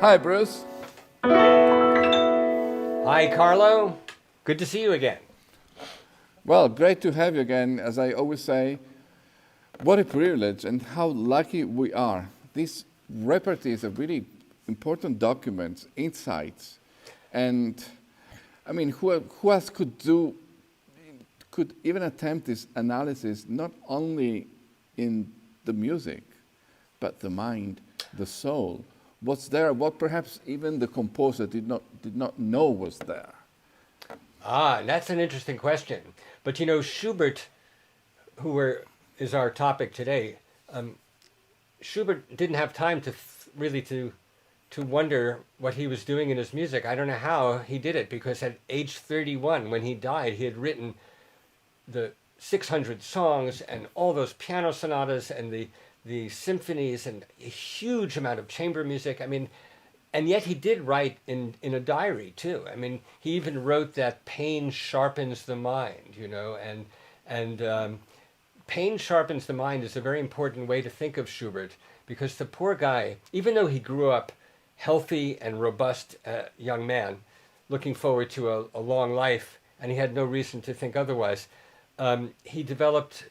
Hi, Bruce. Hi, Carlo. Good to see you again. Well, great to have you again. As I always say, what a privilege and how lucky we are. These repartees are really important documents, insights, and I mean, who else could even attempt this analysis not only in the music, but the mind, the soul, what's there, what perhaps even the composer did not know was there. That's an interesting question. But you know, Schubert, is our topic today, Schubert didn't have time to really to wonder what he was doing in his music. I don't know how he did it, because at age 31, when he died, he had written the 600 songs and all those piano sonatas and the symphonies and a huge amount of chamber music. I mean, and yet he did write in a diary too. I mean, he even wrote that pain sharpens the mind, you know, and pain sharpens the mind is a very important way to think of Schubert, because the poor guy, even though he grew up healthy and robust young man, looking forward to a long life, and he had no reason to think otherwise, he developed,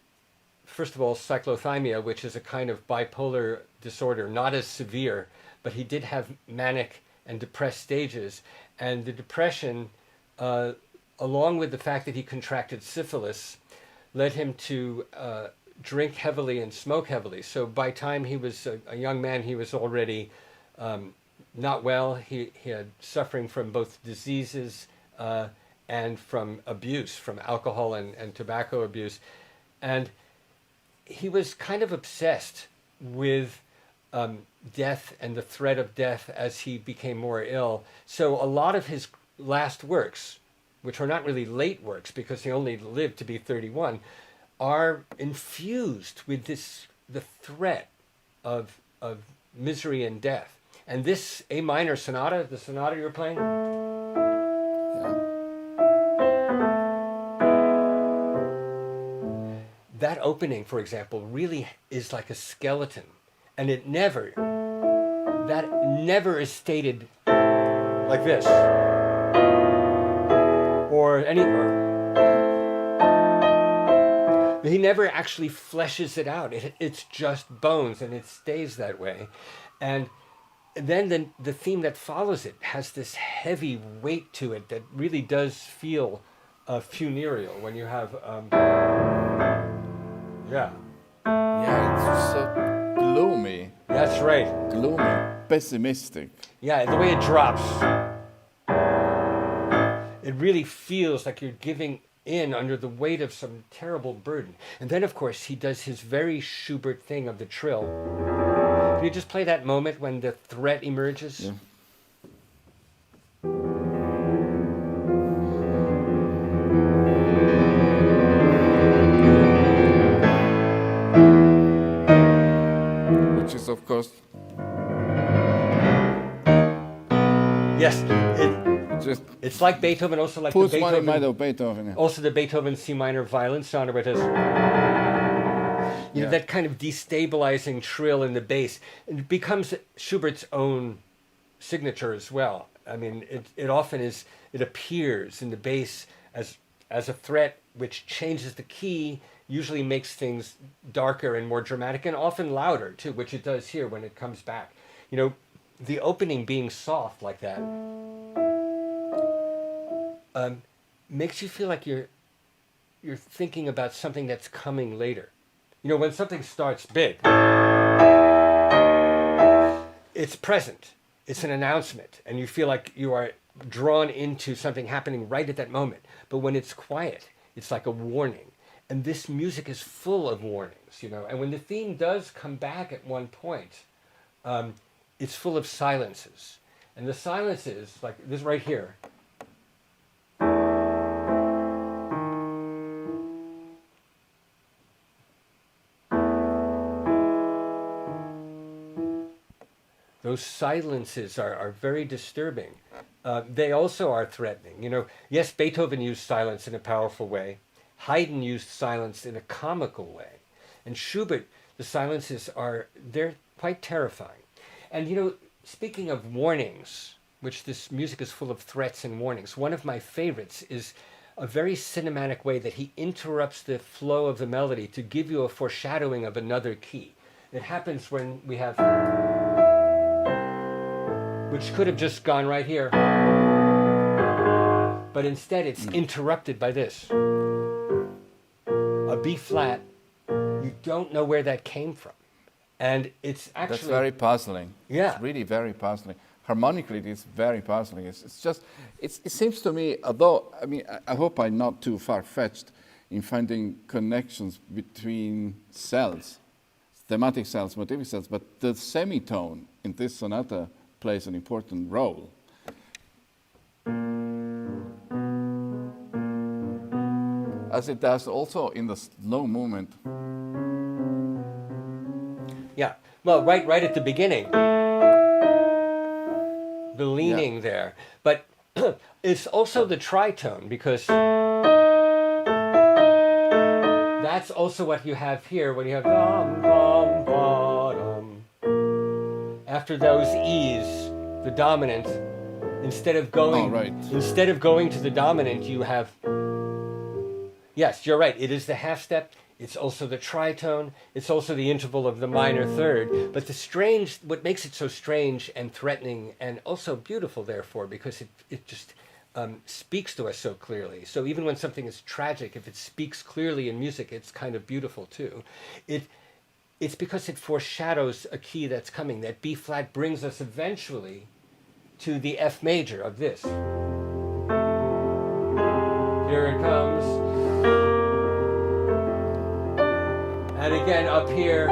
first of all, cyclothymia, which is a kind of bipolar disorder, not as severe, but he did have manic and depressed stages. And the depression, along with the fact that he contracted syphilis, led him to drink heavily and smoke heavily. So by the time he was a young man, he was already not well. He had suffering from both diseases and from abuse, from alcohol and tobacco abuse. And he was kind of obsessed with death and the threat of death as he became more ill. So a lot of his last works, which are not really late works because he only lived to be 31, are infused with the threat of misery and death. And this A minor sonata, the sonata you're playing, that opening, for example, really is like a skeleton, and that never is stated like this, he never actually fleshes it out. It's just bones, and it stays that way. And then the theme that follows it has this heavy weight to it that really does feel funereal when you have Yeah, it's so gloomy. That's right. Gloomy, pessimistic. Yeah, the way it drops. It really feels like you're giving in under the weight of some terrible burden. And then, of course, he does his very Schubert thing of the trill. Can you just play that moment when the threat emerges? Yeah. Which is, of course, yes, just it's like Beethoven, also like pulls the one in mind Beethoven, of Beethoven. Yeah. also the Beethoven C minor violin sonata, where it has, you know, that kind of destabilizing trill in the bass. It becomes Schubert's own signature as well. I mean, it often is. It appears in the bass as a threat, which changes the key, usually makes things darker and more dramatic, and often louder too, which it does here when it comes back. You know, the opening being soft like that makes you feel like you're thinking about something that's coming later. You know, when something starts big, it's present, it's an announcement, and you feel like you are drawn into something happening right at that moment. But when it's quiet, it's like a warning. And this music is full of warnings, you know. And when the theme does come back at one point, it's full of silences. And the silences, like this right here, those silences are very disturbing. They also are threatening. You know, yes, Beethoven used silence in a powerful way. Haydn used silence in a comical way. And Schubert, the silences they're quite terrifying. And you know, speaking of warnings, which this music is full of threats and warnings, one of my favorites is a very cinematic way that he interrupts the flow of the melody to give you a foreshadowing of another key. It happens when we have, which could have just gone right here, but instead it's interrupted by this. A B flat, you don't know where that came from. And it's actually... That's very puzzling. Yeah. It's really very puzzling. Harmonically, it's very puzzling. It's just, it seems to me, although, I mean, I hope I'm not too far-fetched in finding connections between cells, thematic cells, motivic cells, but the semitone in this sonata plays an important role. As it does also in the slow movement. Yeah, well, right at the beginning. The leaning there, but it's also the tritone, because that's also what you have here when you have dum, bum, ba-dum. After those E's, the dominant, instead of going to the dominant, you have, yes, you're right, it is the half step. It's also the tritone. It's also the interval of the minor third. But what makes it so strange and threatening and also beautiful, therefore, because it just speaks to us so clearly. So even when something is tragic, if it speaks clearly in music, it's kind of beautiful too. It's because it foreshadows a key that's coming. That B flat brings us eventually to the F major of this. Here it comes. And again, up here,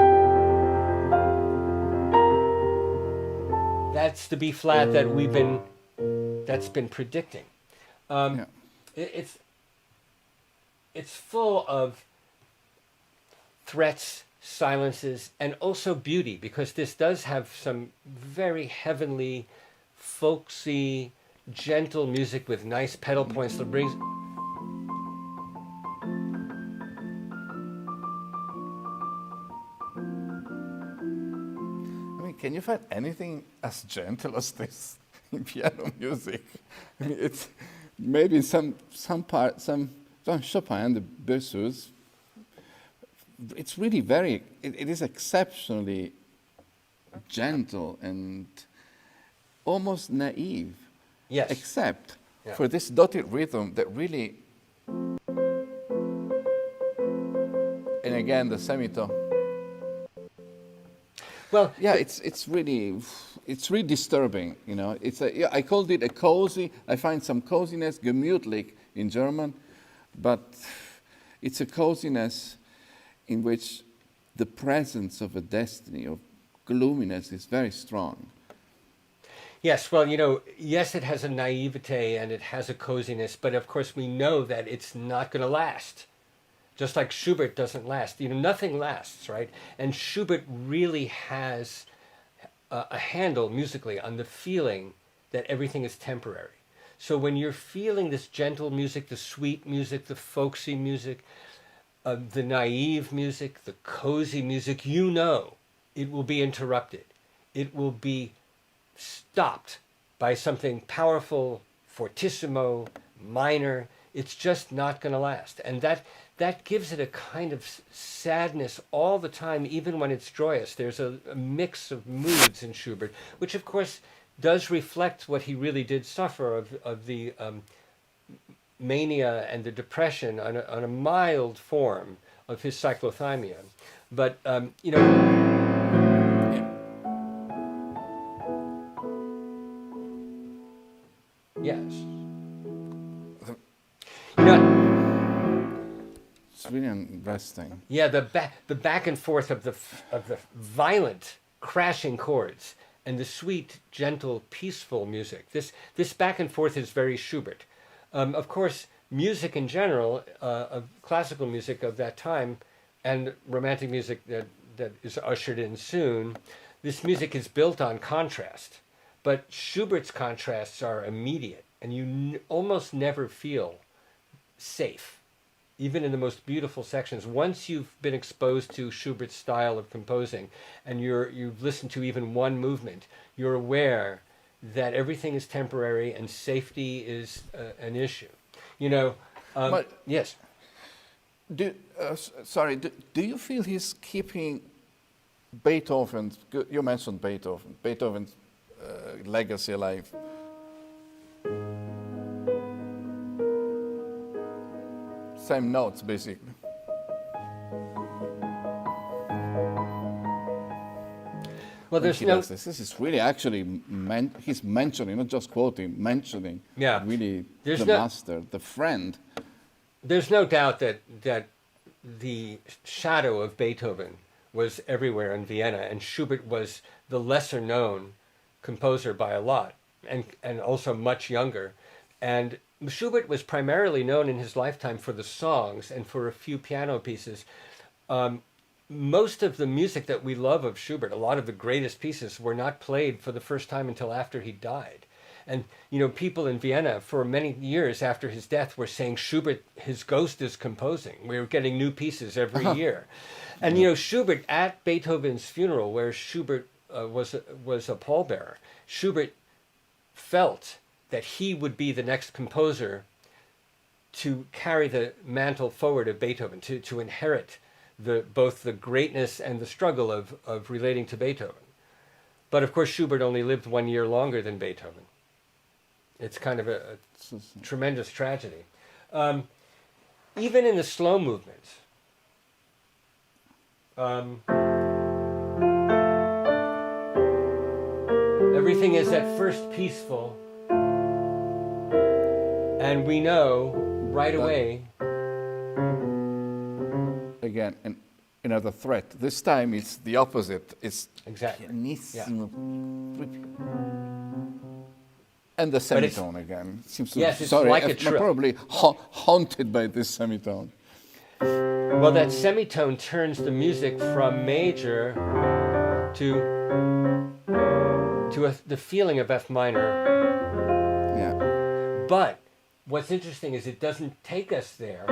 that's the B flat that that's been predicting. It's full of threats, silences, and also beauty, because this does have some very heavenly, folksy, gentle music with nice pedal points that brings... Can you find anything as gentle as this in piano music? I mean, it's maybe some Chopin and the Bösendorfer. It's really it is exceptionally gentle and almost naive. Yes. Except for this dotted rhythm that really, and again the semitone. Well, yeah, it's really disturbing. You know, I called it a cozy. I find some coziness, Gemütlich in German, but it's a coziness in which the presence of a destiny, of gloominess, is very strong. Yes, well, you know, yes, it has a naivete and it has a coziness, but of course we know that it's not going to last. Just like Schubert doesn't last. You know, nothing lasts, right? And Schubert really has a handle musically on the feeling that everything is temporary. So when you're feeling this gentle music, the sweet music, the folksy music, the naive music, the cozy music, you know it will be interrupted. It will be stopped by something powerful, fortissimo, minor. It's just not going to last. And that gives it a kind of sadness all the time, even when it's joyous. There's a mix of moods in Schubert, which of course does reflect what he really did suffer of the mania and the depression on a mild form of his cyclothymia. But, you know... Yes. You know, it's really interesting. Yeah, the back and forth of the violent crashing chords and the sweet, gentle, peaceful music. This back and forth is very Schubert. Of course, music in general, of classical music of that time, and romantic music that is ushered in soon, this music is built on contrast. But Schubert's contrasts are immediate, and you almost never feel safe. even in the most beautiful sections, once you've been exposed to Schubert's style of composing and you've listened to even one movement, you're aware that everything is temporary and safety is an issue. You know, But yes. do you feel he's keeping Beethoven's, you mentioned Beethoven's legacy alive? Same notes, basically. Well, there's He no. does this. This is really actually, he's mentioning, not just quoting, mentioning really There's the no- master, the friend. There's no doubt that the shadow of Beethoven was everywhere in Vienna, and Schubert was the lesser known composer by a lot, and also much younger. And Schubert was primarily known in his lifetime for the songs and for a few piano pieces. Most of the music that we love of Schubert, a lot of the greatest pieces, were not played for the first time until after he died. And, you know, people in Vienna for many years after his death were saying, Schubert, his ghost is composing. We were getting new pieces every year. And, you know, Schubert, at Beethoven's funeral, where Schubert was a pallbearer, Schubert felt that he would be the next composer to carry the mantle forward of Beethoven, to inherit both the greatness and the struggle of relating to Beethoven. But of course, Schubert only lived 1 year longer than Beethoven. It's kind of a tremendous tragedy. Even in the slow movements, everything is at first peaceful, and we know right away. Again, another threat. This time it's the opposite. It's Exactly. pianissimo. And the semitone again. Seems to, Yes, it's sorry, like a I'm trill. probably haunted by this semitone. Well, that semitone turns the music from major to the feeling of F minor. Yeah. But what's interesting is it doesn't take us there.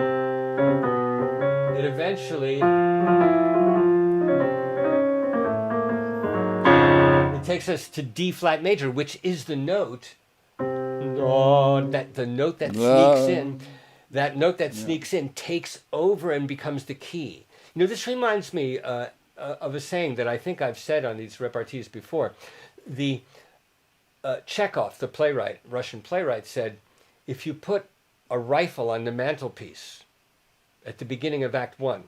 It eventually takes us to D flat major, which is the note the note that sneaks in. That note that sneaks in takes over and becomes the key. You know, this reminds me of a saying that I think I've said on these repartees before. The Chekhov, the playwright, Russian playwright, said, if you put a rifle on the mantelpiece at the beginning of Act 1,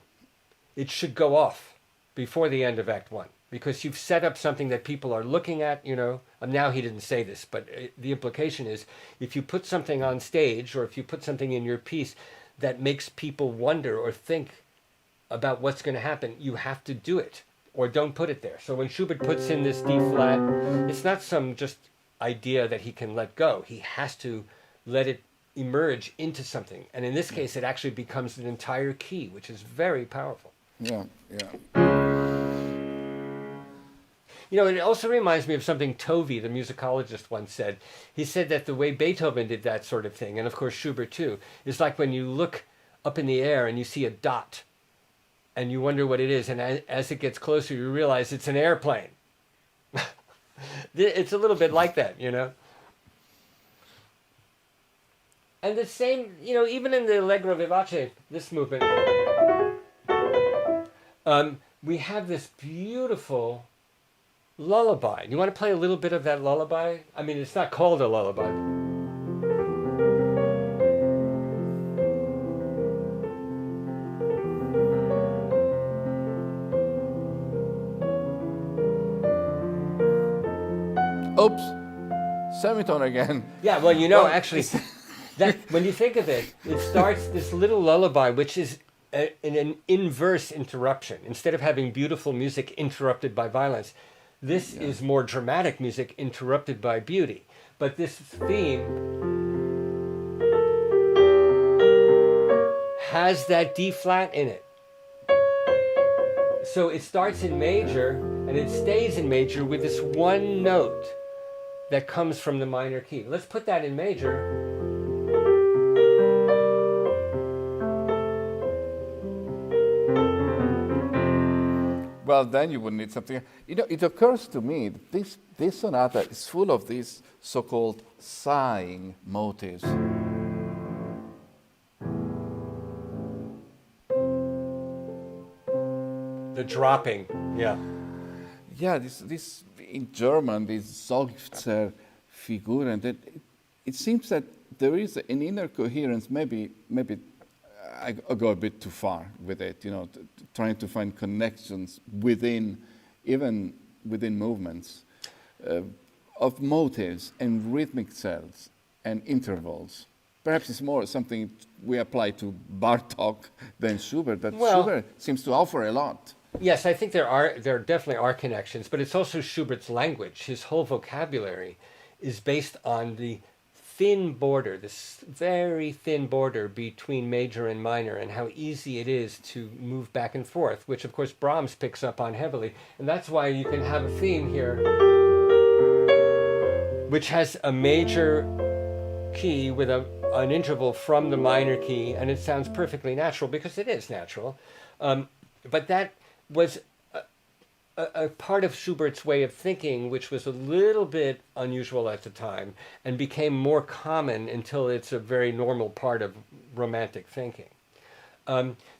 it should go off before the end of Act 1, because you've set up something that people are looking at, you know. Now he didn't say this, but the implication is, if you put something on stage or if you put something in your piece that makes people wonder or think about what's going to happen, you have to do it, or don't put it there. So when Schubert puts in this D flat, it's not some just idea that he can let go. He has to let it emerge into something. And in this case, it actually becomes an entire key, which is very powerful. Yeah. You know, it also reminds me of something Tovey, the musicologist, once said. He said that the way Beethoven did that sort of thing, and of course Schubert too, is like when you look up in the air and you see a dot, and you wonder what it is, and as it gets closer, you realize it's an airplane. It's a little bit like that, you know. And the same, you know, even in the Allegro vivace, this movement, we have this beautiful lullaby. You want to play a little bit of that lullaby? I mean, it's not called a lullaby. Oops. Semitone again. Yeah, well, you know, Well, actually, that when you think of it, it starts this little lullaby, which is an inverse interruption. Instead of having beautiful music interrupted by violence, this is more dramatic music interrupted by beauty. But this theme has that D flat in it. So it starts in major and it stays in major with this one note that comes from the minor key. Let's put that in major. Well, then you would need something. You know, it occurs to me that this sonata is full of these so-called sighing motives. The dropping, yeah. Yeah, this in German, this Seufzer Figuren, that it seems that there is an inner coherence. Maybe I go a bit too far with it, you know, trying to find connections within, even within movements, of motives and rhythmic cells and intervals. Perhaps it's more something we apply to Bartók than Schubert, but Well, Schubert seems to offer a lot. yes, I think there definitely are connections, but it's also Schubert's language. His whole vocabulary is based on the thin border, this very thin border between major and minor, and how easy it is to move back and forth, which of course Brahms picks up on heavily. And that's why you can have a theme here, which has a major key with an interval from the minor key, and it sounds perfectly natural because it is natural. But that was a part of Schubert's way of thinking, which was a little bit unusual at the time and became more common until it's a very normal part of romantic thinking.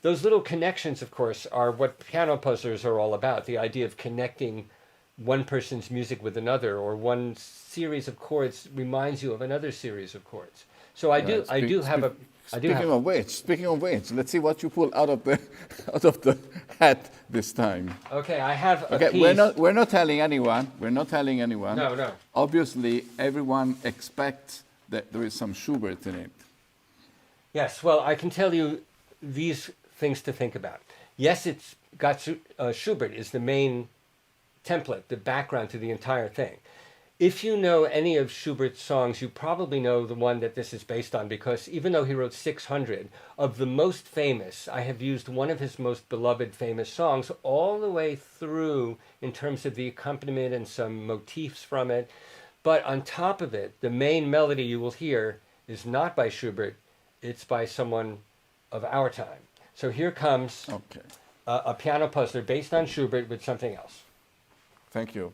Those little connections, of course, are what piano puzzlers are all about, the idea of connecting one person's music with another, or one series of chords reminds you of another series of chords. So Speaking of which, let's see what you pull out of the hat this time. Okay, I have a Okay, piece. we're not telling anyone. We're not telling anyone. No. Obviously, everyone expects that there is some Schubert in it. Yes, well, I can tell you these things to think about. Yes, it's got Schubert is the main template, the background to the entire thing. If you know any of Schubert's songs, you probably know the one that this is based on, because even though he wrote 600, of the most famous, I have used one of his most beloved famous songs all the way through in terms of the accompaniment and some motifs from it. But on top of it, the main melody you will hear is not by Schubert, it's by someone of our time. So here comes a piano puzzler based on Schubert with something else. Thank you.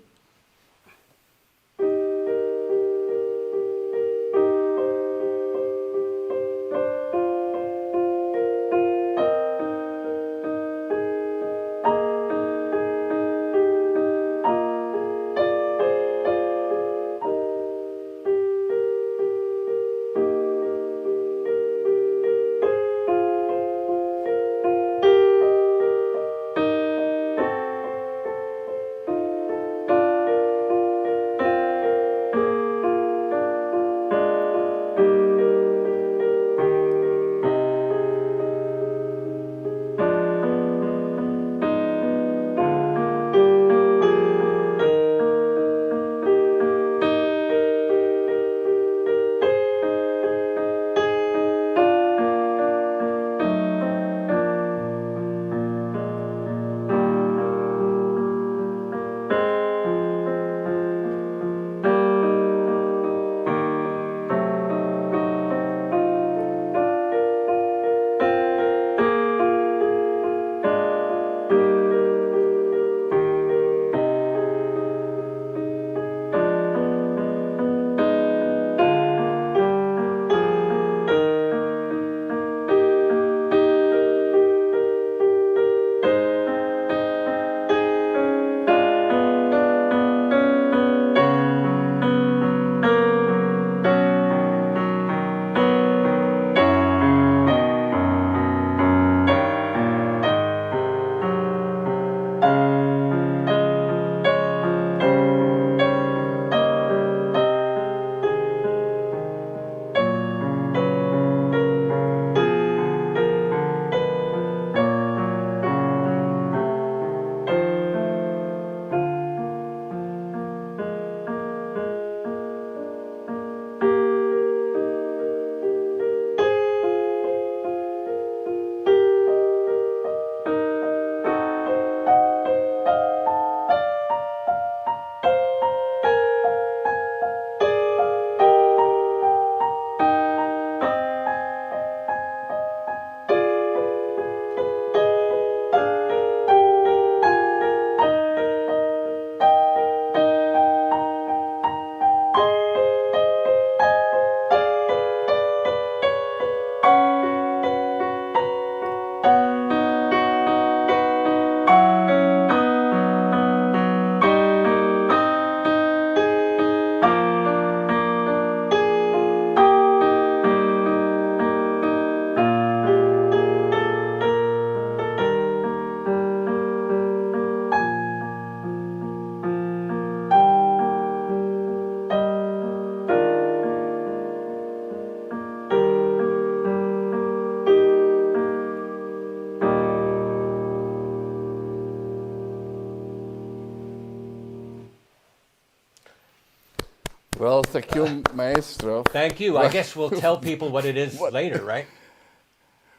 Well, thank you, maestro. Thank you. I guess we'll tell people what it is later, right?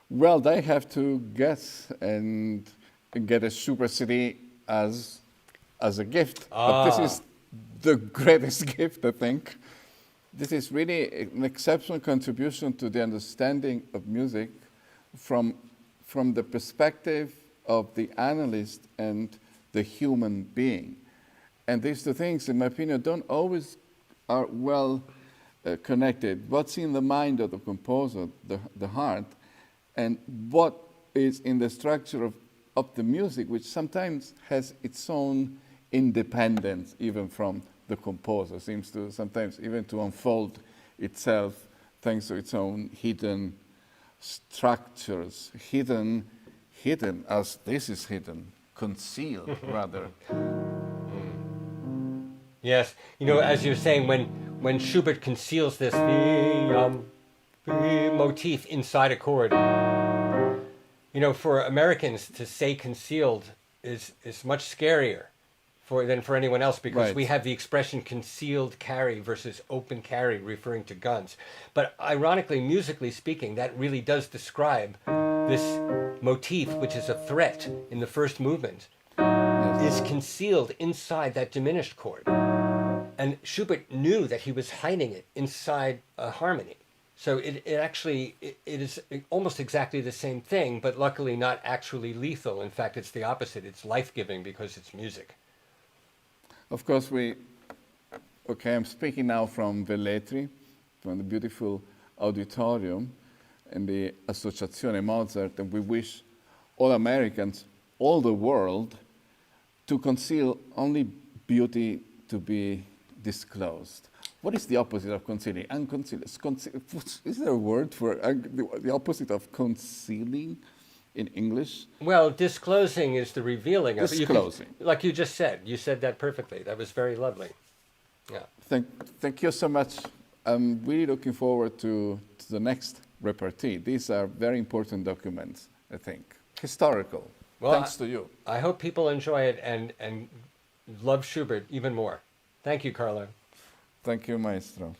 Well, they have to guess and get a Super CD as a gift. But this is the greatest gift, I think. This is really an exceptional contribution to the understanding of music from the perspective of the analyst and the human being. And these two things, in my opinion, don't always are well connected. What's in the mind of the composer, the heart, and what is in the structure of the music, which sometimes has its own independence even from the composer, seems to sometimes even to unfold itself thanks to its own hidden structures, hidden as this is hidden, concealed rather. Yes, you know, as you're saying, when Schubert conceals this motif inside a chord, you know, for Americans to say concealed is much scarier than for anyone else, because we have the expression concealed carry versus open carry referring to guns. But ironically, musically speaking, that really does describe this motif, which is a threat in the first movement, is concealed inside that diminished chord. And Schubert knew that he was hiding it inside a harmony. So it is almost exactly the same thing, but luckily not actually lethal. In fact, it's the opposite. It's life-giving because it's music. Of course, I'm speaking now from Velletri, from the beautiful Auditorium and the Associazione Mozart, and we wish all Americans, all the world, to conceal only beauty to be disclosed. What is the opposite of concealing? Is there a word for the opposite of concealing in English? Well, disclosing is the revealing of it. Disclosing. Like you just said. You said that perfectly. That was very lovely. Yeah. Thank you so much. I'm really looking forward to the next repartee. These are very important documents, I think. Historical. Well, thanks to you. I hope people enjoy it and love Schubert even more. Thank you, Carlo. Thank you, maestro.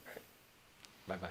Bye-bye.